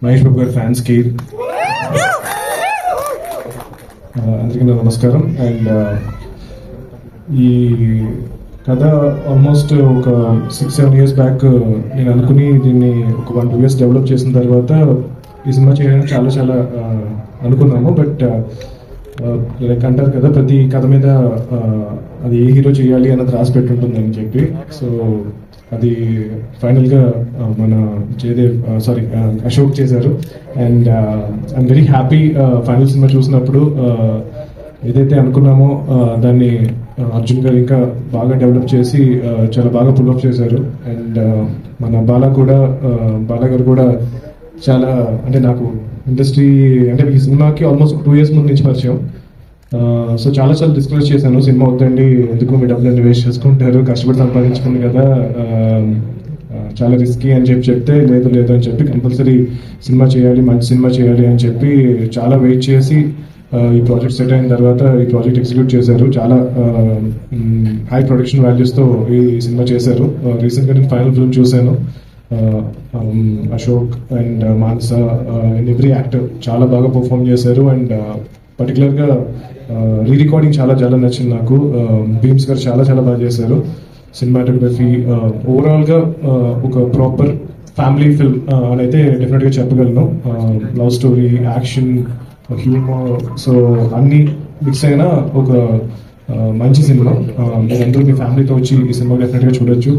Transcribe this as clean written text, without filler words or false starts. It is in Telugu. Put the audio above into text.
మహేష్ బాబు గారి ఫ్యాన్స్ కి అందరికీ నమస్కారం. అండ్ ఈ కథ ఆల్మోస్ట్ ఒక 6-7 years బ్యాక్ నేను అనుకుని దీన్ని ఒక 1-2 years డెవలప్ చేసిన తర్వాత ఈ సినిమా చేయడానికి చాలా అనుకున్నాము. బట్ లైక్ అంటారు కదా, ప్రతి కథ మీద అది ఏ హీరో చేయాలి అన్నది రాసి పెట్టుంటుందని చెప్పి. సో అది ఫైనల్గా మన అశోక్ చేశారు. And I'm very happy final cinema చూసినప్పుడు. ఏదైతే అనుకున్నామో దాన్ని అర్జున్ గారు ఇంకా బాగా డెవలప్ చేసి చాలా బాగా పుల్అప్ చేశారు. అండ్ మన బాలా గారు కూడా చాలా, అంటే నాకు ఇండస్ట్రీ అంటే ఈ సినిమాకి ఆల్మోస్ట్ 2 years ముందు నుంచి పరిచయం. సో చాలా డిస్కస్ చేశాను, సినిమా వద్దండి, ఎందుకు మీ డబ్బులన్నీ వేస్ట్ చేసుకుంటారు, కష్టపడి సంపాదించుకుంది కదా, చాలా రిస్కీ అని చెప్తే లేదు అని చెప్పి కంపల్సరీ సినిమా చేయాలి, మంచి సినిమా చేయాలి అని చెప్పి చాలా వెయిట్ చేసి ఈ ప్రాజెక్ట్ సెట్ అయిన తర్వాత ఈ ప్రాజెక్ట్ ఎగ్జిక్యూట్ చేశారు. చాలా హై ప్రొడక్షన్ వాల్యూస్తో ఈ సినిమా చేశారు. రీసెంట్గా నేను ఫైనల్ ఫిల్మ్ చూశాను. Ashok and Manasa and every actor చాలా బాగా పర్ఫామ్ చేశారు. అండ్ పర్టికులర్గా రికార్డింగ్ చాలా నచ్చింది నాకు. భీమ్స్ గారు చాలా బాగా చేశారు. సినిమాటోగ్రఫీ ఓవరాల్గా ఒక ప్రాపర్ ఫ్యామిలీ ఫిల్మ్ అని అయితే డెఫినెట్గా చెప్పగలను. Love story, action, humour, so అన్ని మిక్స్ అయిన ఒక మంచి సినిమా. మీరందరూ మీ ఫ్యామిలీతో వచ్చి ఈ సినిమా డెఫినెట్గా చూడొచ్చు.